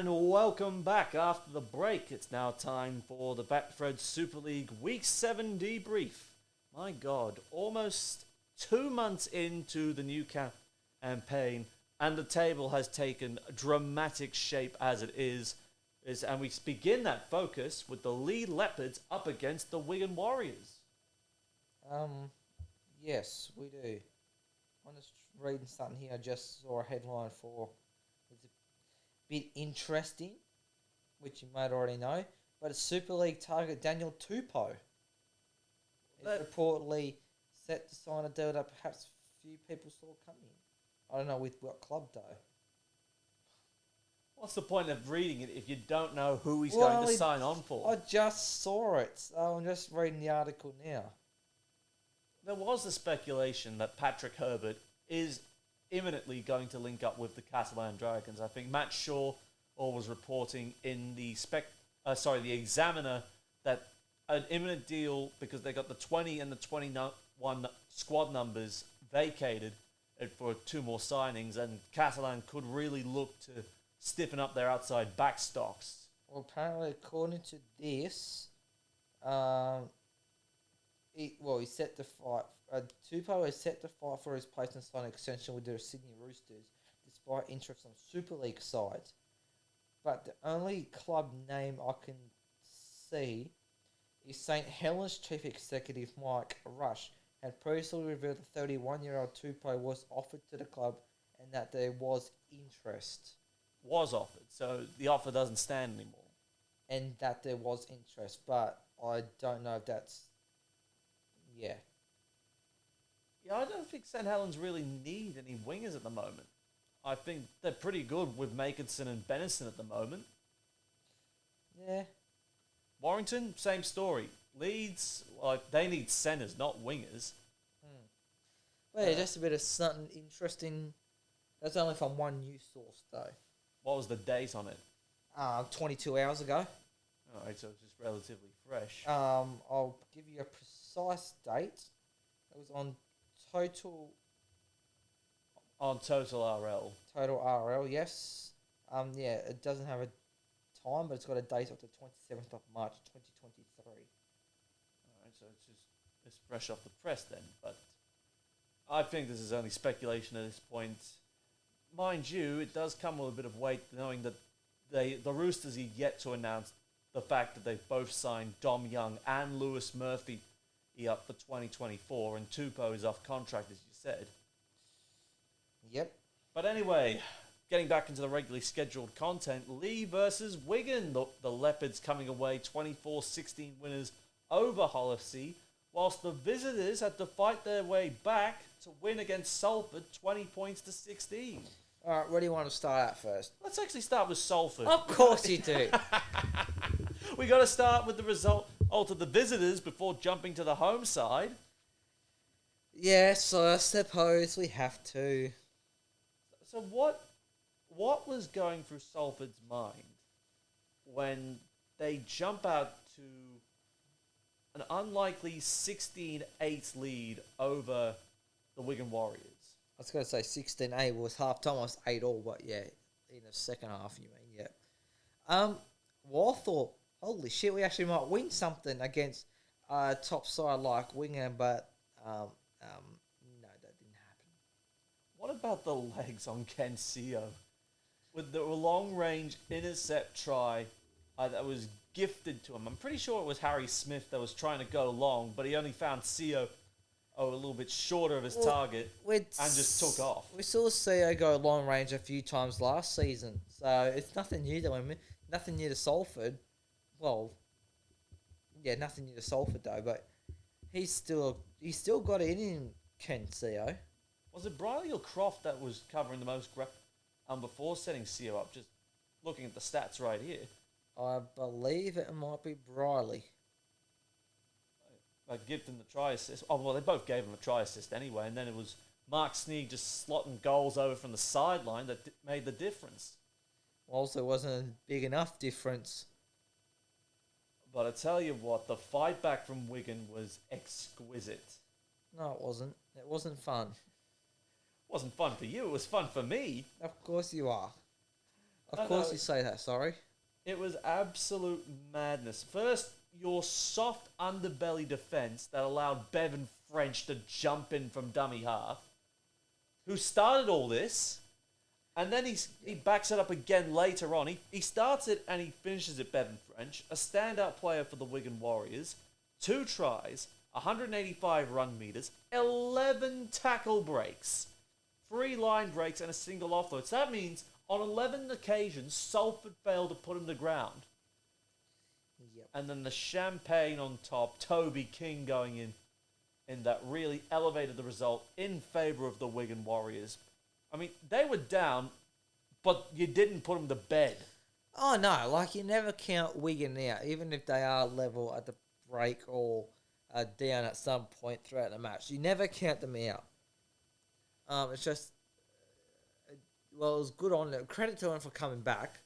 And welcome back after the break. It's now time for the Betfred Super League Week 7 debrief. My God, almost 2 months into the new campaign, and the table has taken dramatic shape as it is. And we begin that focus with the Lead Leopards up against the Wigan Warriors. Yes, we do. I'm just reading something here. I just saw a headline for. It's a bit interesting, which you might already know. But it's Super League target Daniel Tupou is reportedly set to sign a deal that perhaps few people saw coming. I don't know with what club though. What's the point of reading it if you don't know who he's going to sign on for? I just saw it, so I'm just reading the article now. There was the speculation that Patrick Herbert is imminently going to link up with the Catalan Dragons. I think Matt Shaw was reporting in the Examiner that an imminent deal, because they got the 20 and the 21 squad numbers vacated for 2 more signings, and Catalan could really look to stiffen up their outside back stocks. Well, apparently, according to this, he's set to fight. Tupou is set to fight for his place and sign an extension with the Sydney Roosters, despite interest on Super League sides. But the only club name I can see is St Helens chief executive Mike Rush had previously revealed the 31-year-old Tupou was offered to the club and that there was interest. Was offered, so the offer doesn't stand anymore. And that there was interest, but I don't know if that's... Yeah. Yeah, I don't think St Helens really need any wingers at the moment. I think they're pretty good with Makinson and Benison at the moment. Yeah. Warrington, same story. Leeds, they need centres, not wingers. Well, yeah, just a bit of something interesting. That's only from one news source, though. What was the date on it? 22 hours ago. Alright, so it's just relatively fresh. I'll give you a precise date. It was on Total... On Total RL. Total RL, yes. It doesn't have a time, but it's got a date of the 27th of March, 2023. Alright, so it's fresh off the press then, but I think this is only speculation at this point. Mind you, it does come with a bit of weight knowing that the Roosters are yet to announce the fact that they've both signed Dom Young and Lewis Murphy up for 2024, and Tupou is off contract, as you said. Yep. But anyway, getting back into the regularly scheduled content, Lee versus Wigan. The Leopards coming away 24-16 winners over Huddersfield, whilst the visitors had to fight their way back to win against Salford 20 points to 16. All right, where do you want to start at first? Let's actually start with Salford. Of course you do. We got to start with the result of the visitors before jumping to the home side. Yes, I suppose we have to. So what was going through Salford's mind when they jump out to an unlikely 16-8 lead over the Wigan Warriors? I was going to say 16-8 was half-time, was 8-all, but yeah, in the second half, you mean, yeah. Well, I thought, holy shit, we actually might win something against a top side like Wigan, but no, that didn't happen. What about the legs on Ken Seo? With the long-range intercept try that was gifted to him. I'm pretty sure it was Harry Smith that was trying to go long, but he only found Seo a little bit shorter of his target and just took off. We saw Seo go long range a few times last season, so it's nothing new to him. Nothing new to Salford. Well, yeah, nothing new to Salford though, but he's still got it in him, Ken Seo. Was it Briley or Croft that was covering the most ground before setting Seo up? Just looking at the stats right here. I believe it might be Briley. Give them the try assist. Oh, well, they both gave him a try assist anyway, and then it was Mark Sneed just slotting goals over from the sideline that made the difference. Also, it wasn't a big enough difference. But I tell you what, the fight back from Wigan was exquisite. No, it wasn't. It wasn't fun. It wasn't fun for you, it was fun for me. Of course you are. Of course you say that, sorry. It was absolute madness. First, your soft underbelly defence that allowed Bevan French to jump in from dummy half, who started all this, and then he backs it up again later on. He starts it and he finishes it, Bevan French, a standout player for the Wigan Warriors. 2 tries, 185 run meters, 11 tackle breaks, 3 line breaks, and a single offload. So that means on 11 occasions, Salford failed to put him to ground. Yep. And then the champagne on top, Toby King going in that really elevated the result in favour of the Wigan Warriors. I mean, they were down, but you didn't put them to bed. Oh, no. Like, you never count Wigan out, even if they are level at the break or down at some point throughout the match. You never count them out. It's just... Well, it was good on them. Credit to them for coming back.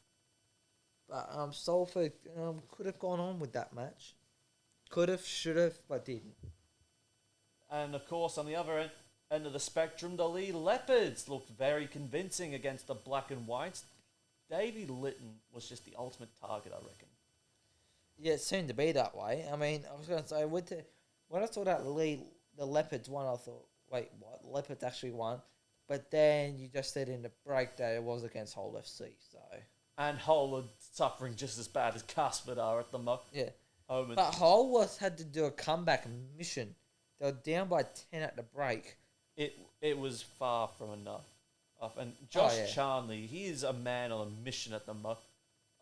But Salford could have gone on with that match. Could have, should have, but didn't. And, of course, on the other end of the spectrum, the Lee Leopards looked very convincing against the Black and Whites. Davy Litton was just the ultimate target, I reckon. Yeah, it seemed to be that way. I mean, I was going to say, when I saw that the Leopards won, I thought, wait, what? The Leopards actually won? But then you just said in the break that it was against Hull FC, so... And Hull are suffering just as bad as Casford are at the moment. Yeah. But Hull had to do a comeback mission. They were down by 10 at the break. It was far from enough. And Josh Charnley, he is a man on a mission at the moment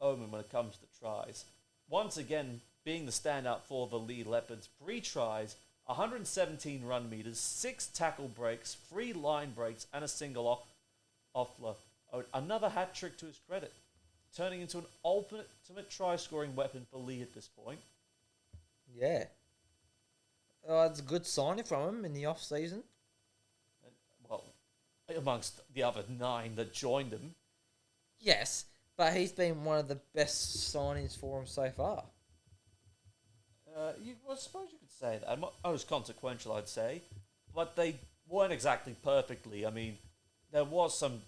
when it comes to tries. Once again, being the standout for the Lee Leopards, 3 tries, 117 run meters, 6 tackle breaks, 3 line breaks, and a single offload. Another hat trick to his credit, turning into an ultimate try-scoring weapon for Lee at this point. Yeah. It's a good signing from him in the off-season. Well, amongst the other 9 that joined him. Yes, but he's been one of the best signings for him so far. I suppose you could say that. Most consequential, I'd say. But they weren't exactly perfectly. I mean, there was some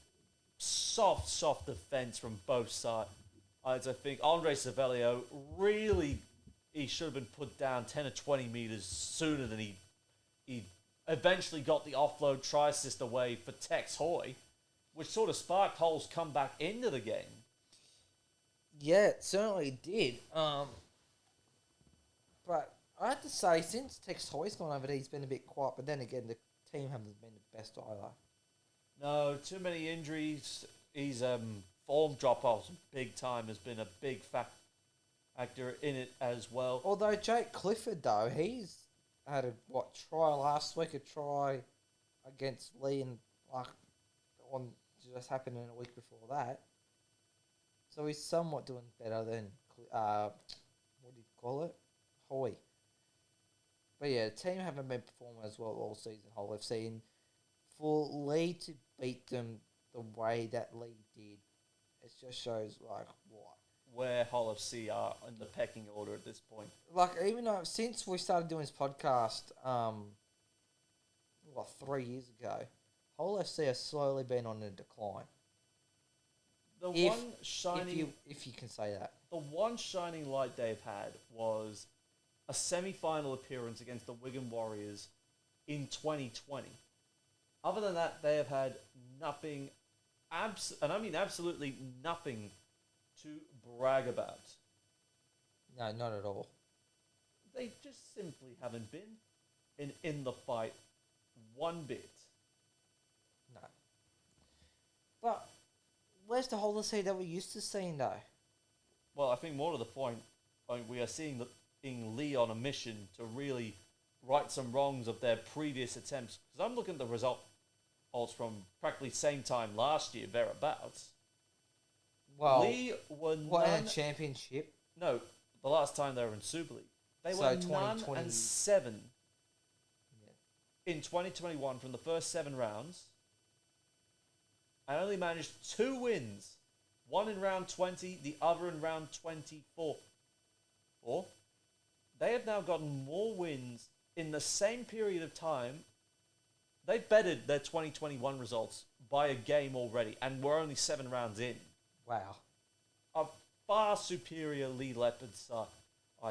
soft defence from both sides. I think Andre Savelio really, he should have been put down 10 or 20 metres sooner than he eventually got the offload try assist away for Tex Hoy, which sort of sparked Hull's comeback into the game. Yeah, it certainly did. But I have to say, since Tex Hoy's gone over there, he's been a bit quiet. But then again, the team hasn't been the best either. No, too many injuries. His form drop-offs big time has been a big factor in it as well. Although Jake Clifford, though, he's had a try last week, a try against Lee, and one just happened in a week before that. So he's somewhat doing better than what do you call it, Hoy. But yeah, the team haven't been performing as well all season. Hull FC, and for Lee to beat them the way that Lee did, it just shows where Hull FC are in the pecking order at this point. Even though since we started doing this podcast, 3 years ago, Hull FC has slowly been on a decline. If you can say that. The one shining light they've had was a semi-final appearance against the Wigan Warriors in 2020. Other than that, they have had nothing, and I mean absolutely nothing, to brag about. No, not at all. They just simply haven't been in the fight one bit. No. But where's the Hull FC that we're used to seeing, though? Well, I think more to the point, we are seeing Lee on a mission to really right some wrongs of their previous attempts. Because I'm looking at the results from practically same time last year, thereabouts. Well, Lee were in a championship? No, the last time they were in Super League. They were 9-7 in 2021 from the first 7 rounds, and only managed 2 wins. One in round 20, the other in round 24. They have now gotten more wins in the same period of time. They've bettered their 2021 results by a game already, and we're only 7 rounds in. Wow. A far superior Lee Leopard side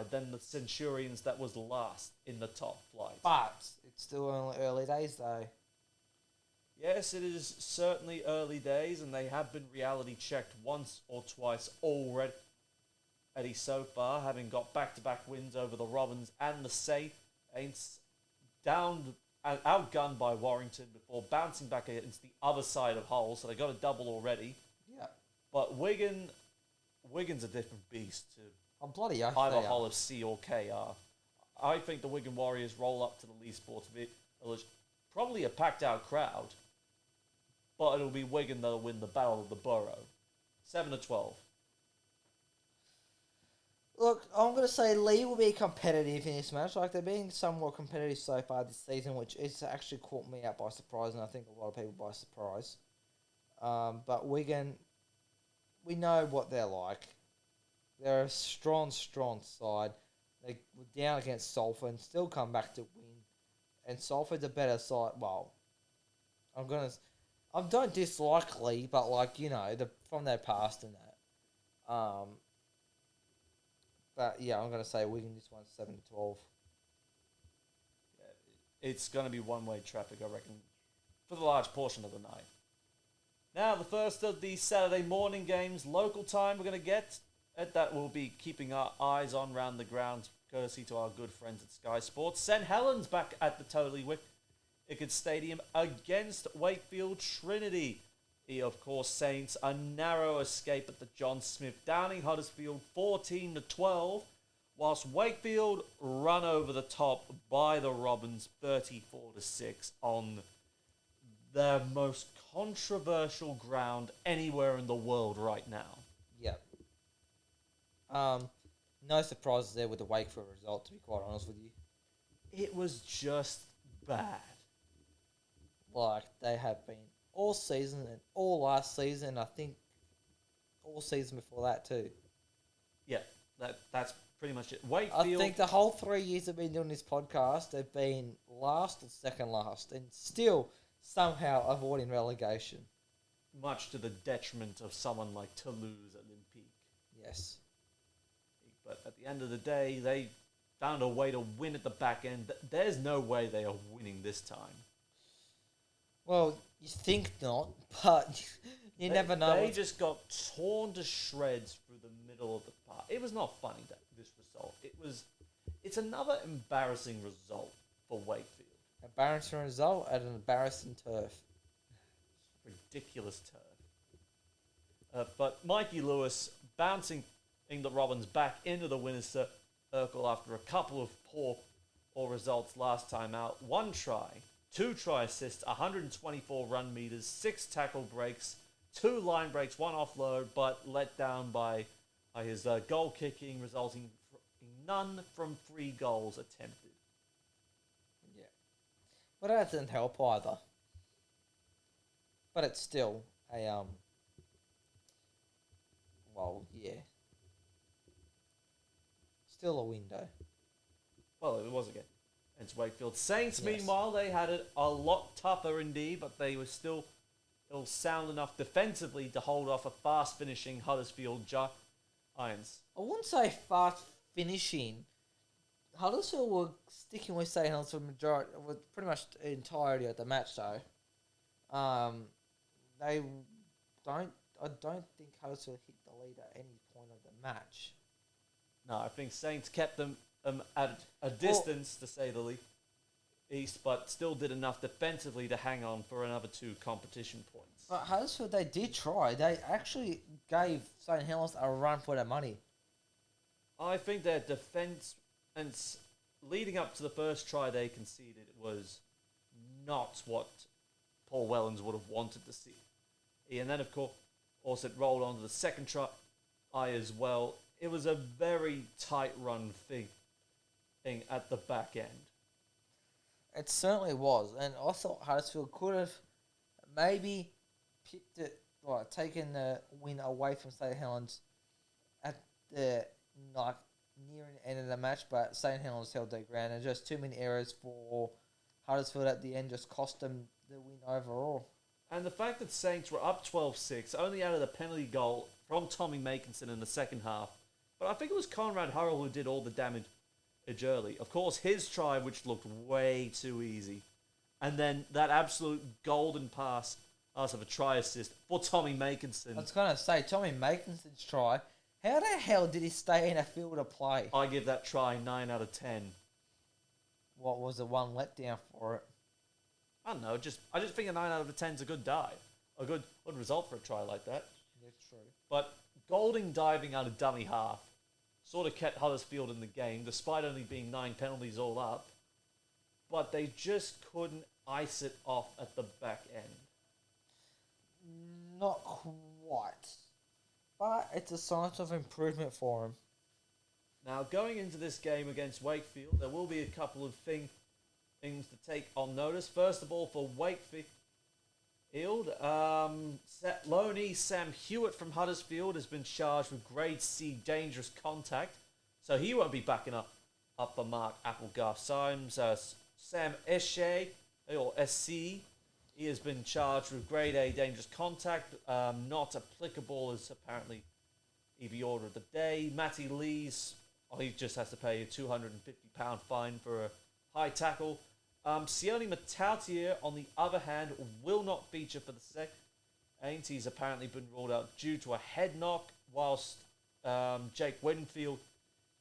than the Centurions that was last in the top flight. But it's still only early days, though. Yes, it is certainly early days, and they have been reality checked once or twice already so far, having got back-to-back wins over the Robins and the Saints, outgunned by Warrington before bouncing back against the other side of Hull, so they got a double already. Yeah. But Wigan's a different beast to Oh, bloody oath either they Hull are. of C or KR. I think the Wigan Warriors roll up to the Lee Sports Village, probably a packed-out crowd, but it'll be Wigan that'll win the Battle of the Borough. 7-12. Look, I'm going to say Lee will be competitive in this match. Like, they're being somewhat competitive so far this season, which has actually caught me out by surprise, and I think a lot of people by surprise. But Wigan, we know what they're like. They're a strong side. They were down against Salford and still come back to win. And Salford's a better side. Well, I don't dislike Lee, but from their past and that. But yeah, I'm gonna say Wigan this one 7-12. It's going to be one-way traffic, I reckon, for the large portion of the night. Now, the first of the Saturday morning games, local time we're going to get. That we'll be keeping our eyes on round the grounds, courtesy to our good friends at Sky Sports. St Helens back at the Totally Wicked Stadium against Wakefield Trinity. Of course, Saints, a narrow escape at the John Smith Downing, Huddersfield 14-12, whilst Wakefield run over the top by the Robins 34-6 on the most controversial ground anywhere in the world right now. Yep. No surprises there with the Wakefield result, to be quite honest with you. It was just bad. Like, they have been all season and all last season, I think all season before that too. Yeah, that's pretty much it. Wakefield, I think the whole 3 years I've been doing this podcast, they've been last or second last and still somehow avoiding relegation. much to the detriment of someone like Toulouse Olympique. Yes. But at the end of the day, they found a way to win at the back end. There's no way they are winning this time. Well, you think not, but you never know. They just got torn to shreds through the middle of the park. It was not funny, this result. It's another embarrassing result for Wakefield. Embarrassing result at an embarrassing turf. Ridiculous turf. But Mikey Lewis bouncing the Robins back into the winner's circle after a couple of poor results last time out. 1 try, 2 try assists, 124 run meters, 6 tackle breaks, 2 line breaks, 1 offload, but let down by his goal kicking, resulting in none from 3 goals attempted. Yeah. But that didn't help either. But it's still a, well, yeah. Still a window. Well, it was again. It's Wakefield. Saints, Yes. meanwhile, they had it a lot tougher indeed, but they were still sound enough defensively to hold off a fast-finishing Huddersfield Giants. I wouldn't say fast finishing. Huddersfield were sticking with St Helens for pretty much the entirety of the match, though. I don't think Huddersfield hit the lead at any point of the match. No, I think Saints kept them at a distance, to say the least, but still did enough defensively to hang on for another 2 competition points. But Huddersfield, they did try. They actually gave St Helens a run for their money. I think their defence, and leading up to the first try they conceded, was not what Paul Wellens would have wanted to see. And then, of course, it rolled on to the second try as well. It was a very tight run thing at the back end. It certainly was. And I thought Huddersfield could have maybe picked it, taken the win away from St Helens at the nearing end of the match, but St Helens held their ground, and just too many errors for Huddersfield at the end just cost them the win overall. And the fact that Saints were up 12-6, only out of the penalty goal from Tommy Makinson in the second half. But I think it was Conrad Hurrell who did all the damage early. Of course, his try, which looked way too easy. And then that absolute golden pass of a try assist for Tommy Makinson. I was going to say, Tommy Makinson's try, how the hell did he stay in a field of play? I give that try 9 out of 10. What was the one letdown for it? I don't know. I just think a 9 out of 10 is a good dive. A good result for a try like that. That's true. But Golding diving out of dummy half sort of kept Huddersfield in the game, despite only being 9 penalties all up. But they just couldn't ice it off at the back end. Not quite. But it's a sign of improvement for him. Now, going into this game against Wakefield, there will be a couple of things to take on notice. First of all, for Wakefield, Loney Sam Hewitt from Huddersfield has been charged with grade C dangerous contact, so he won't be backing up for Mark Applegarth. Sam Eshe, or SC, he has been charged with grade A dangerous contact, not applicable as apparently EB order of the day. Matty Lees, he just has to pay a £250 fine for a high tackle. Sione Matautier, on the other hand, will not feature for the second. He's apparently been ruled out due to a head knock, whilst Jake Winfield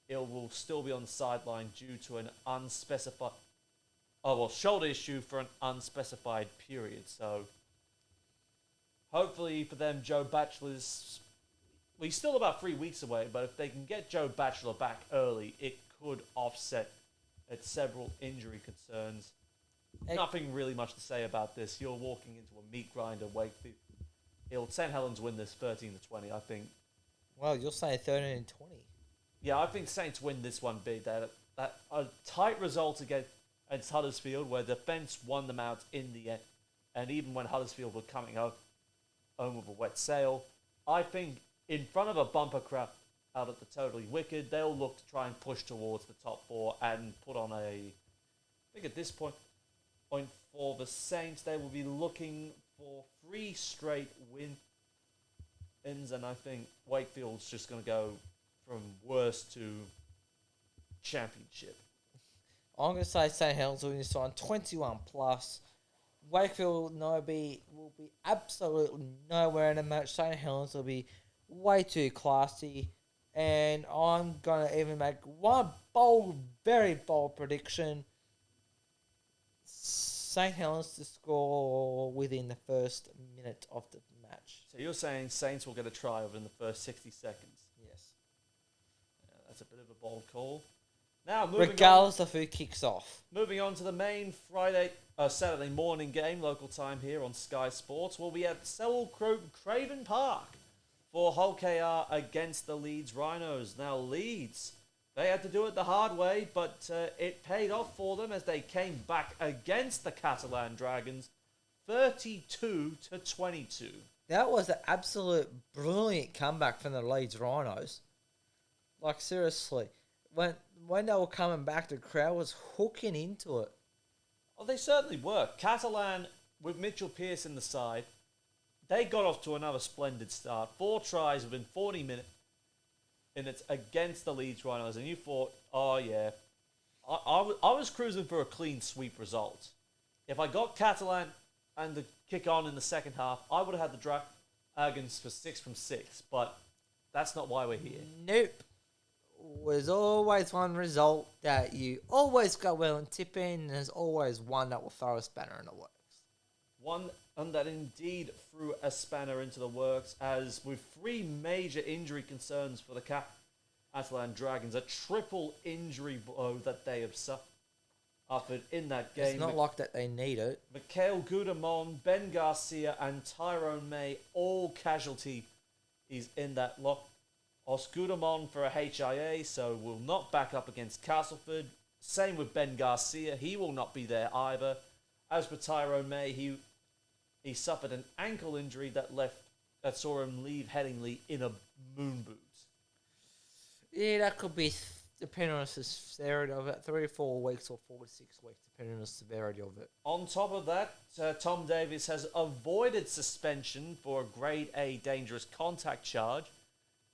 will still be on the sideline due to an unspecified... shoulder issue for an unspecified period. So, hopefully for them, Joe Batchelor's... Well, he's still about 3 weeks away, but if they can get Joe Batchelor back early, it could offset at several injury concerns. Nothing really much to say about this. You're walking into a meat grinder. Wakefield. St Helens win this 13-20, I think. Well, you're saying 13-20. Yeah, I think Saints win this one big. That a tight result against Huddersfield, where defence won them out in the end, and even when Huddersfield were coming home with a wet sail, I think in front of a bumper crowd out at the Totally Wicked, they'll look to try and push towards the top four and put on I think at this point for the Saints, they will be looking for 3 straight wins, and I think Wakefield's just going to go from worst to championship. I'm going to say St Helens will win this one 21 plus. Wakefield will be absolutely nowhere in the match. St Helens will be way too classy. And I'm going to even make one bold, very bold prediction. St Helens to score within the first minute of the match. So you're saying Saints will get a try within the first 60 seconds? Yes. Yeah, that's a bit of a bold call. Now, regardless of who kicks off. Moving on to the main Saturday morning game, local time here on Sky Sports, will be at Sewell Craven Park for Hull KR against the Leeds Rhinos. Now, Leeds, they had to do it the hard way, but it paid off for them as they came back against the Catalan Dragons 32-22. That was an absolute brilliant comeback from the Leeds Rhinos. Like, seriously. When they were coming back, the crowd was hooking into it. Well, they certainly were. Catalan, with Mitchell Pearce in the side, they got off to another splendid start. 4 tries within 40 minutes, and it's against the Leeds Rhinos. And you thought, oh yeah, I was cruising for a clean sweep result. If I got Catalan and the kick on in the second half, I would have had the Dragons for 6 from 6. But that's not why we're here. Nope. There's always one result that you always go well and tip in, and there's always one that will throw a spanner in the works. One that indeed threw a spanner into the works, as with 3 major injury concerns for the Catalan Dragons, a triple injury blow that they have suffered in that game. It's not like that they need it. Mikhail Gudamon, Ben Garcia, and Tyrone May, all casualty is in that lock. Osgudamon for a HIA, so will not back up against Castleford. Same with Ben Garcia, he will not be there either. As for Tyrone May, he suffered an ankle injury that saw him leave Headingley in a moon boot. Yeah, that could be depending on the severity of it. 3 or 4 weeks or 4 to 6 weeks, depending on the severity of it. On top of that, Tom Davies has avoided suspension for a grade A dangerous contact charge.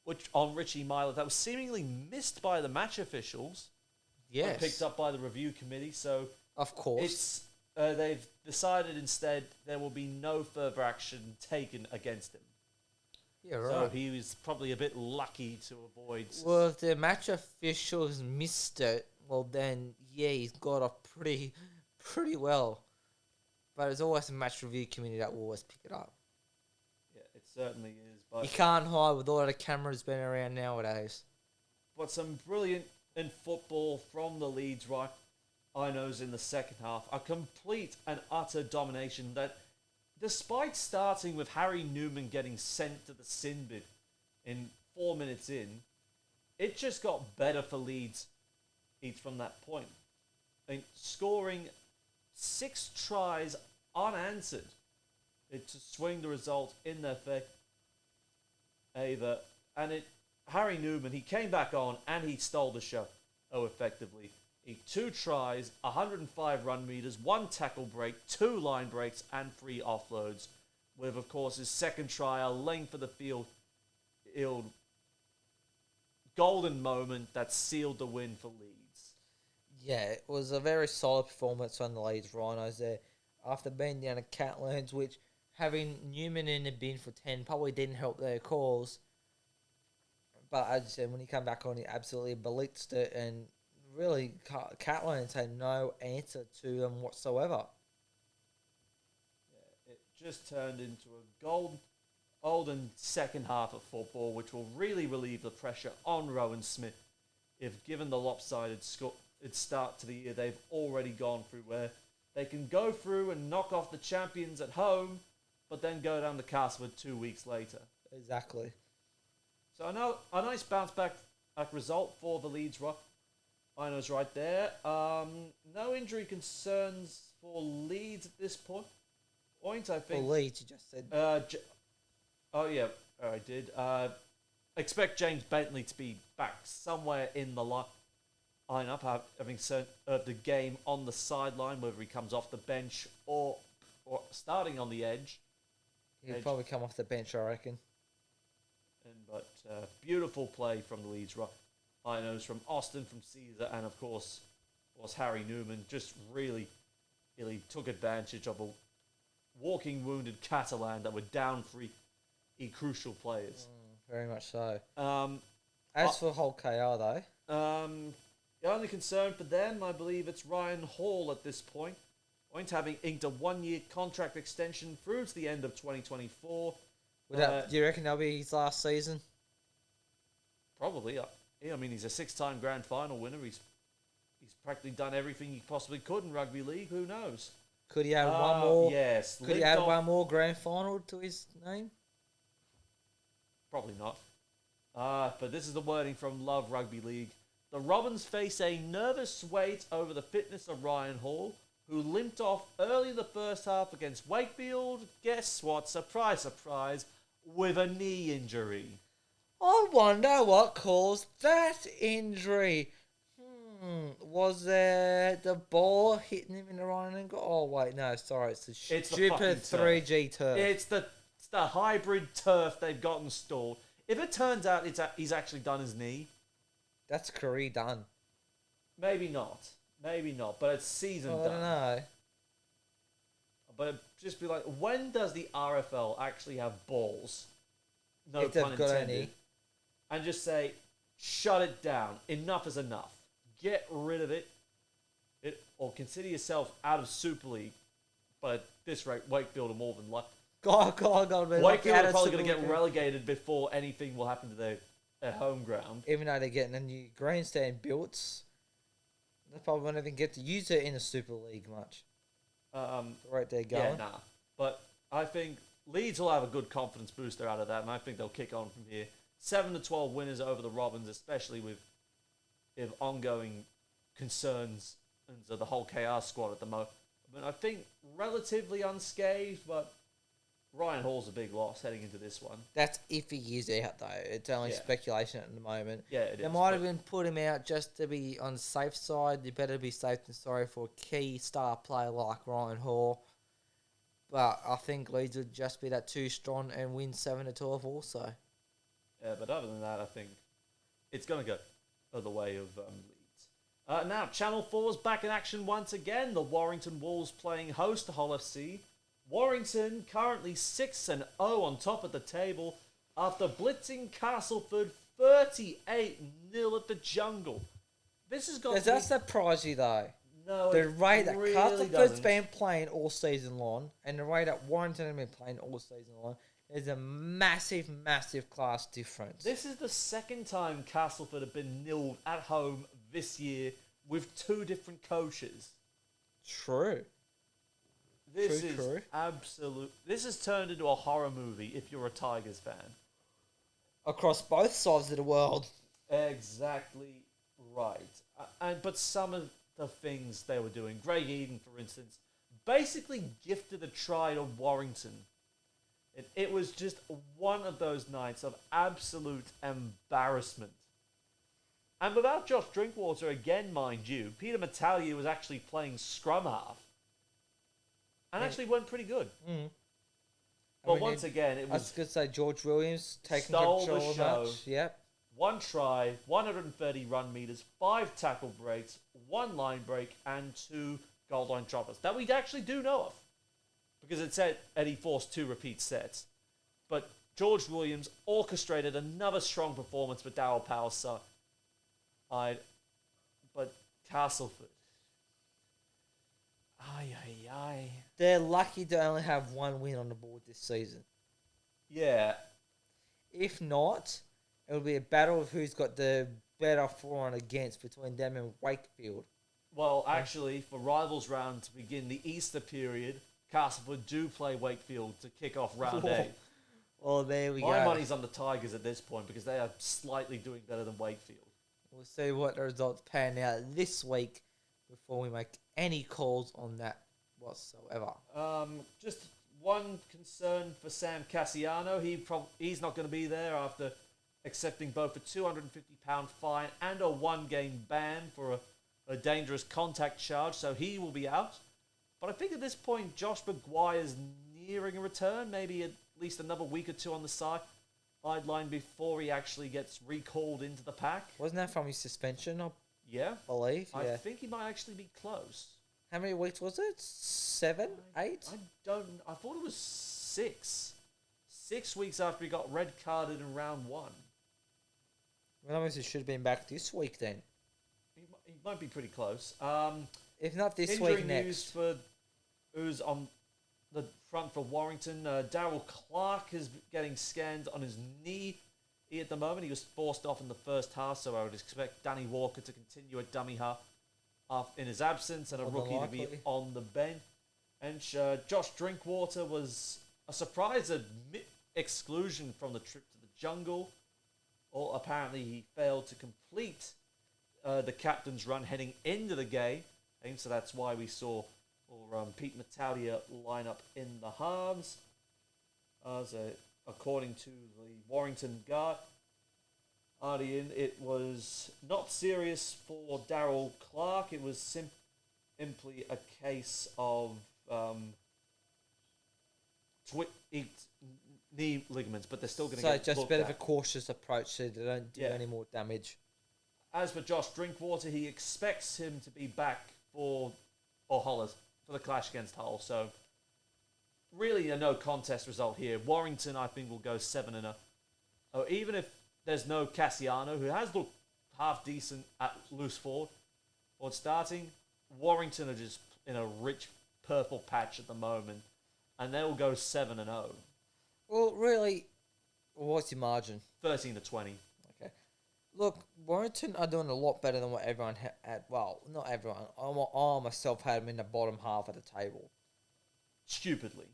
which on Richie Myler that was seemingly missed by the match officials, Yes. picked up by the review committee. So Of course. it's they've decided instead there will be no further action taken against him. Yeah, right. So he was probably a bit lucky to avoid. Well, if the match officials missed it, well then, yeah, he's got off pretty well. But there's always a match review committee that will always pick it up. Yeah, it certainly is. But You can't hide with all the cameras being around nowadays. But some brilliant in football from the Leeds Rhinos in the second half. A complete and utter domination that, despite starting with Harry Newman getting sent to the sin bin in 4 minutes in, it just got better for Leeds each from that point. Scoring 6 tries unanswered to swing the result in their favour. And Harry Newman, he came back on and he stole the show effectively. 2 tries, 105 run meters, 1 tackle break, 2 line breaks, and 3 offloads. With, of course, his second try, a length of the field golden moment that sealed the win for Leeds. Yeah, it was a very solid performance from the Leeds Rhinos there. After being down at Catlands, which having Newman in the bin for 10 probably didn't help their cause. But as you said, when he came back on, he absolutely blitzed it, and really, Catlands had no answer to them whatsoever. Yeah, it just turned into a golden second half of football, which will really relieve the pressure on Rowan Smith if given the lopsided start to the year they've already gone through, where they can go through and knock off the champions at home, but then go down to Castlewood 2 weeks later. Exactly. So a nice bounce back result for the Leeds Rhinos right there. No injury concerns for Leeds at this point, I think. For Leeds, you just said. I did. Expect James Bentley to be back somewhere in the lineup, having served the game on the sideline, whether he comes off the bench or starting on the edge. He'll probably come off the bench, I reckon. But beautiful play from the Leeds Rhinos, from Austin, from Caesar, and of course was Harry Newman. Just really took advantage of a walking wounded Catalan that were down 3 crucial players. Very much so. As for Hull KR though, the only concern for them, I believe, it's Ryan Hall at this point having inked a 1-year contract extension through to the end of 2024. do you reckon that'll be his last season? Probably. I mean, he's a 6-time grand final winner. He's practically done everything he possibly could in rugby league. Who knows? Could he add one more? Yes. Could he add one more grand final to his name? Probably not. But this is the wording from Love Rugby League. The Robins face a nervous wait over the fitness of Ryan Hall, who limped off early in the first half against Wakefield. Guess what? Surprise, surprise, with a knee injury. I wonder what caused that injury. Was there the ball hitting him in the right ankle? Oh, wait, no, sorry. It's the stupid 3G turf. It's the hybrid turf they've got installed. If it turns out he's actually done his knee, that's career done. Maybe not, but it's season done. I don't know. But it'd just be like, when does the RFL actually have balls? No if pun they've got intended. any. And just say, shut it down. Enough is enough. Get rid of it. Or consider yourself out of Super League. But at this rate, Wakefield are more than lucky. God, Wakefield are probably going to get relegated before anything will happen to their home ground. Even though they're getting a new grandstand built, they probably won't even get to use it in the Super League much. Right there going. Yeah, nah. But I think Leeds will have a good confidence booster out of that, and I think they'll kick on from here. 7-12 winners over the Robins, especially with ongoing concerns into the whole KR squad at the moment. I mean, I think relatively unscathed, but Ryan Hall's a big loss heading into this one. That's if he is out, though. It's only speculation at the moment. Yeah, it is. They might have even put him out just to be on the safe side. You better be safe than sorry for a key star player like Ryan Hall. But I think Leeds would just be that too strong and win 7-12 also. Yeah, but other than that, I think it's going to go the way of Leeds. Now, Channel 4's back in action once again. The Warrington Wolves playing host to Hull FC. Warrington currently 6-0 on top of the table after blitzing Castleford 38-0 at the Jungle. This has got Does to that be... surprise you though? No, The it rate that really Castleford's doesn't. been playing all season long, and the way that Warrington have been playing all season long, is a massive, massive class difference. This is the second time Castleford have been nilled at home this year with two different coaches. True. This True, is true. absolute. This has turned into a horror movie if you're a Tigers fan. Across both sides of the world. Exactly right. But some of the things they were doing, Greg Eden, for instance, basically gifted a try to Warrington. It was just one of those nights of absolute embarrassment. And without Josh Drinkwater again, mind you, Peter Matalia was actually playing scrum half. And actually went pretty good. Mm. But once again, it I was was going to say George Williams taking stole control the of the show. match. Yep. one try, 130 run meters, 5 tackle breaks, 1 line break, and 2 goal line droppers. That we actually do know of. Because it said Eddie forced 2 repeat sets. But George Williams orchestrated another strong performance for Darryl Powell's side. But Castleford. Ay. They're lucky to only have 1 win on the board this season. Yeah. If not, it'll be a battle of who's got the better for and against between them and Wakefield. Well, actually, for Rivals Round to begin the Easter period, Castleford do play Wakefield to kick off round A. Well, there we My go. money's on the Tigers at this point because they are slightly doing better than Wakefield. We'll see what the results pan out this week before we make any calls on that whatsoever. Just one concern for Sam Cassiano. He's not going to be there after accepting both a £250 fine and a 1-game ban for a dangerous contact charge, so he will be out. But I think at this point, Josh Maguire's nearing a return, maybe at least another week or 2 on the sideline before he actually gets recalled into the pack. Wasn't that from his suspension, I Yeah, believe? I Yeah. think he might actually be close. How many weeks was it? 7? 8? I thought it was 6. 6 weeks after he got red carded in round 1. Well, obviously should have been back this week then. He might be pretty close. If not this Injury week, news next. for who's on the front for Warrington. Darryl Clark is getting scanned on his knee at the moment. He was forced off in the first half, so I would expect Danny Walker to continue at dummy half in his absence and a More than rookie to be likely. on the bench. And Josh Drinkwater was a surprise exclusion from the trip to the jungle. Or apparently he failed to complete the captain's run heading into the game. So that's why we saw Pete Matalia line up in the halves. According to the Warrington Guardian, it was not serious for Darryl Clark. It was simply a case of knee ligaments, but they're still going to So get just a looked bit of a at. cautious approach so they don't do Yeah. any more damage. As for Josh Drinkwater, he expects him to be back for the clash against Hull. So really a no contest result here. Warrington, I think, will go 7-0. Even if there's no Cassiano, who has looked half decent at loose forward starting, Warrington are just in a rich purple patch at the moment, and they will go 7-0, Well, really, what's your margin? 13-20. Okay. Look, Warrington are doing a lot better than what everyone had. Well, not everyone. I myself had them in the bottom half of the table. Stupidly.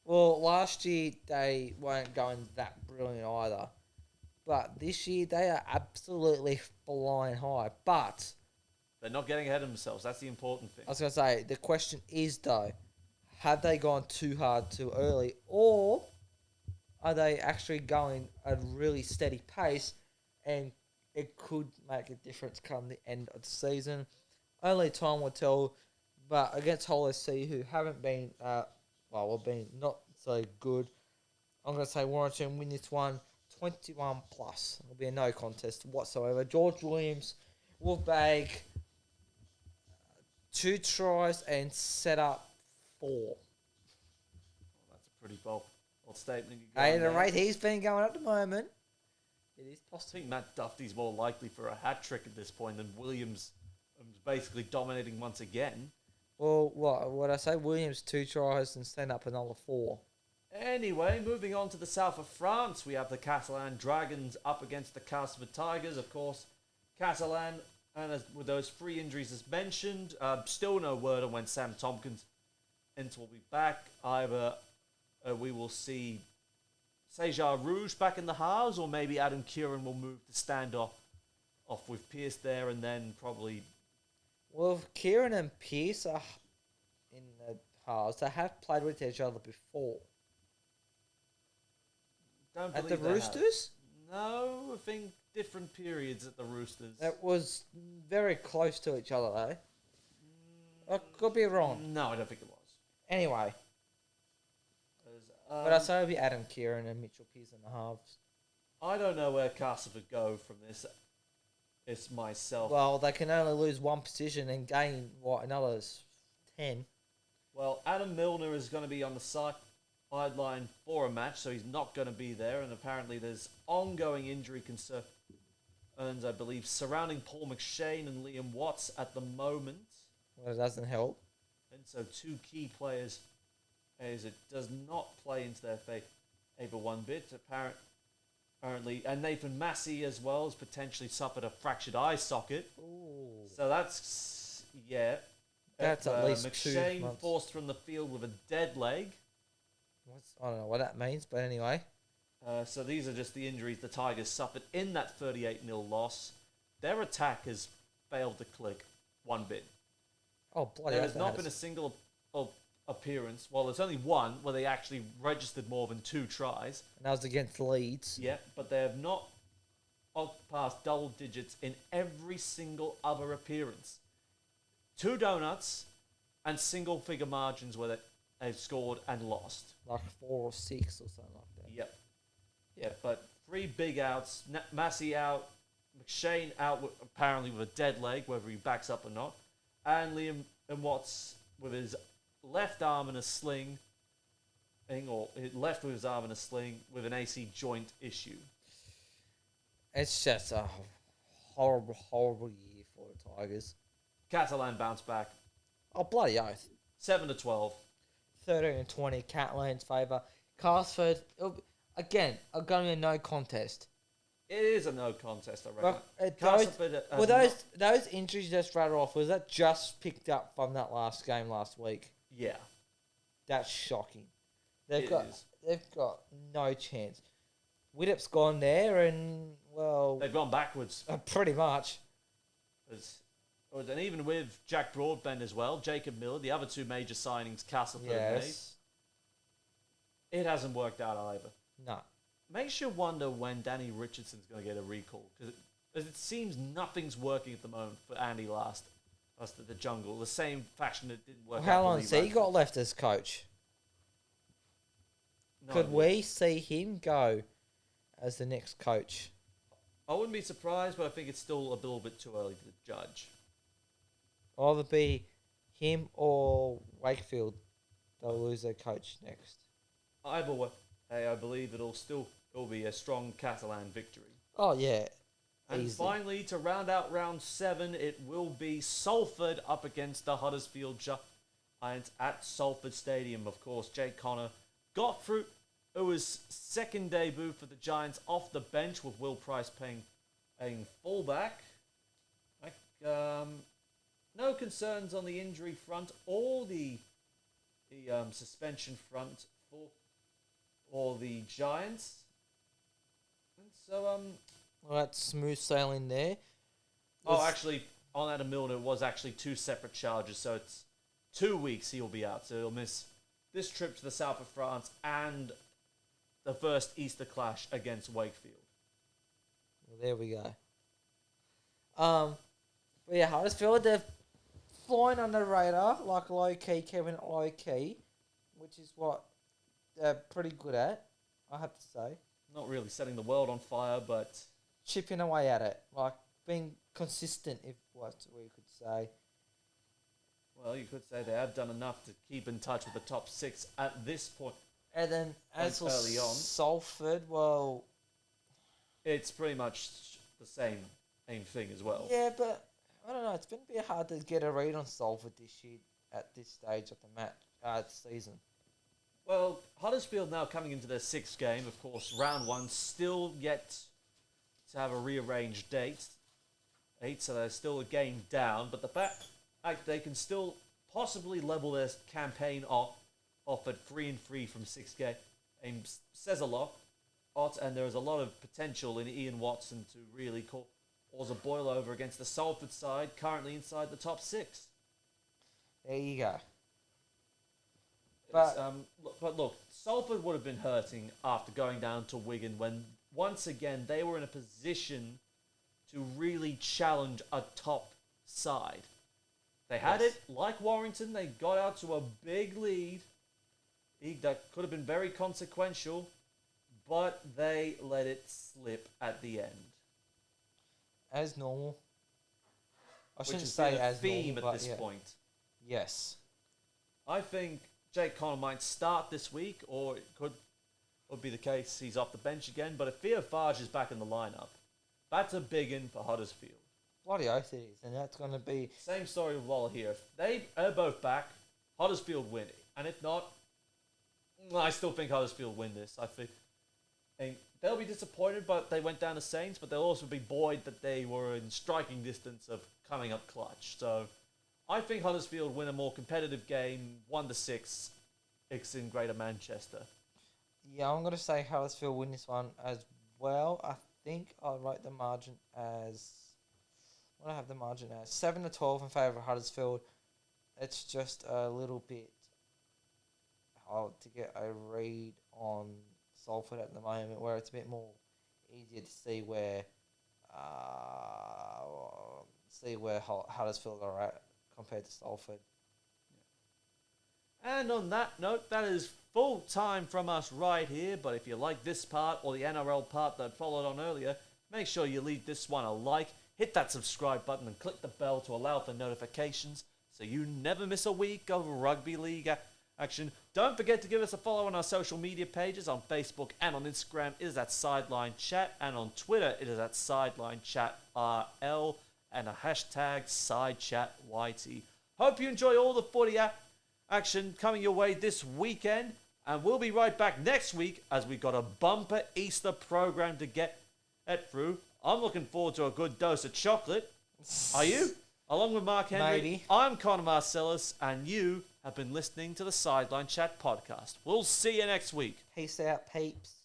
Well, last year they weren't going that brilliant either. But this year they are absolutely flying high. But They're not getting ahead of themselves. That's the important thing. I was going to say, the question is though, have they gone too hard too early? Or are they actually going at a really steady pace and it could make a difference come the end of the season? Only time will tell. But against Hull SC, who haven't been, been not so good, I'm going to say Warrington win this one 21 plus. It'll be a no contest whatsoever. George Williams will bag 2 tries and set up 4. That's a pretty bold statement. At the rate he's been going at the moment, it is I possible. think Matt Duffy's more likely for a hat trick at this point than Williams basically dominating once again. Well, what I say? Williams 2 tries and set up another 4. Anyway, moving on to the south of France, we have the Catalan Dragons up against the Castleford Tigers. Of course, Catalan, and with those 3 injuries as mentioned, still no word on when Sam Tompkins will be back. Either we will see Sejar Rouge back in the house, or maybe Adam Kieran will move to stand off with Pierce there, and then probably... Well, Kieran and Pierce are in the halves. They have played with each other before. Don't At the believe they Roosters? have. No, I think different periods at the Roosters. That was very close to each other, though. I could be wrong. No, I don't think it was. Anyway, but I say it'll be Adam Kieran and Mitchell Pearce in the halves. I don't know where Castleford go from this. It's myself. Well, they can only lose 1 position and gain, another 10. Well, Adam Milner is going to be on the sideline for a match, so he's not going to be there. And apparently there's ongoing injury concerns, I believe, surrounding Paul McShane and Liam Watts at the moment. Well, it doesn't help. And so 2 key players, as it does not play into their favor one bit, apparently. And Nathan Massey as well has potentially suffered a fractured eye socket. Ooh. So that's, yeah. That's at least 2 McShane months. forced from the field with a dead leg. I don't know what that means, but anyway. So these are just the injuries the Tigers suffered in that 38-0 loss. Their attack has failed to click one bit. Oh, bloody There hell, has not been a single appearance. Well, there's only one where they actually registered more than 2 tries. And that was against Leeds. Yeah, but they have not passed double digits in every single other appearance. 2 donuts and single-figure margins where they've scored and lost. Like 4 or 6 or something like that. Yep. Yeah, but 3 big outs. Massey out. McShane out apparently with a dead leg, whether he backs up or not. And Liam and Watts with his left arm in a sling. Or left with his arm in a sling with an AC joint issue. It's just a horrible, horrible year for the Tigers. Catalan bounced back. Oh, bloody oath. 7-12. 13-20, Catalan's favour. Castleford, again, are going to be a no contest. It is a no contest, I reckon. But those injuries just rattled off, was that just picked up from that last game last week? Yeah. That's shocking. They've got no chance. Widdop's gone there, and well, they've gone backwards. Pretty much. And even with Jack Broadbent as well, Jacob Miller, the other 2 major signings Castleford Yes. made, it hasn't worked out either. No. Makes you wonder when Danny Richardson's going to get a recall, because it seems nothing's working at the moment for Andy Last at the Jungle. The same fashion it didn't work out. How long has he got left as coach? Could we see him go as the next coach? I wouldn't be surprised, but I think it's still a little bit too early to judge. Either be him or Wakefield. They'll lose their coach next. Either way, I believe it'll be a strong Catalan victory. Oh, yeah. And Easy. finally, to round out round 7, it will be Salford up against the Huddersfield Giants at Salford Stadium. Of course, Jake Connor got through. It was second debut for the Giants off the bench with Will Price playing fullback. No concerns on the injury front or the suspension front for the Giants. And so Well, that's smooth sailing there. actually, on Adam Milner, it was actually 2 separate charges, so it's 2 weeks he'll be out. So he'll miss this trip to the south of France and the first Easter clash against Wakefield. Well, there we go. But yeah, Huddersfield, they're flying under the radar, like low-key, Kevin low-key, which is what they're pretty good at, I have to say. not really setting the world on fire, but chipping away at it, like being consistent, if what we could say. well, you could say they have done enough to keep in touch with the top six at this point. And then as for Early on. Salford, well, It's pretty much the same thing as well. yeah, but I don't know. It's been a bit hard to get a read on Salford this year at this stage of the season. Well, Huddersfield now coming into their sixth game, of course, round one, still yet to have a rearranged date. So they're still a game down, but the fact they can still possibly level their campaign off at 3-3 from 6 games says a lot. And there is a lot of potential in Ian Watson to really cause a boil over against the Salford side, currently inside the top 6. There you go. But look, Salford would have been hurting after going down to Wigan when, once again, they were in a position to really challenge a top side. They had it, like Warrington, they got out to a big lead that could have been very consequential, but they let it slip at the end. As normal. I Which shouldn't has say been a as theme normal, at but this yeah. point. Yes. I think Jake Connor might start this week, or it could be the case he's off the bench again. But if Theo Farge is back in the lineup, that's a big in for Huddersfield. Bloody oath it is, and that's going to be... Same story with Waller here. If they are both back, Huddersfield win it. And if not, I still think Huddersfield win this. I think they'll be disappointed, but they went down to Saints, but they'll also be buoyed that they were in striking distance of coming up clutch. So I think Huddersfield win a more competitive game, 1-6. It's in Greater Manchester. Yeah, I'm going to say Huddersfield win this one as well. I think I'll write the margin as... What do I have the margin as? 7-12 in favour of Huddersfield. It's just a little bit hard to get a read on Salford at the moment, where it's a bit more easier to see where Huddersfield are at compared to Salford. And on that note, that is full time from us right here. But if you like this part or the NRL part that followed on earlier, make sure you leave this one a like, hit that subscribe button and click the bell to allow for notifications so you never miss a week of rugby league action. Don't forget to give us a follow on our social media pages on Facebook and on Instagram. It is at Sideline Chat, and on Twitter it is at Sideline Chat RL and a hashtag SideChatYT. Hope you enjoy all the footy action coming your way this weekend, and we'll be right back next week as we've got a bumper Easter program to get through. I'm looking forward to a good dose of chocolate. Are you? Along with Mark Henry, Maybe. I'm Connor Marcellus, and you have been listening to the Sideline Chat podcast. We'll see you next week. Peace out, peeps.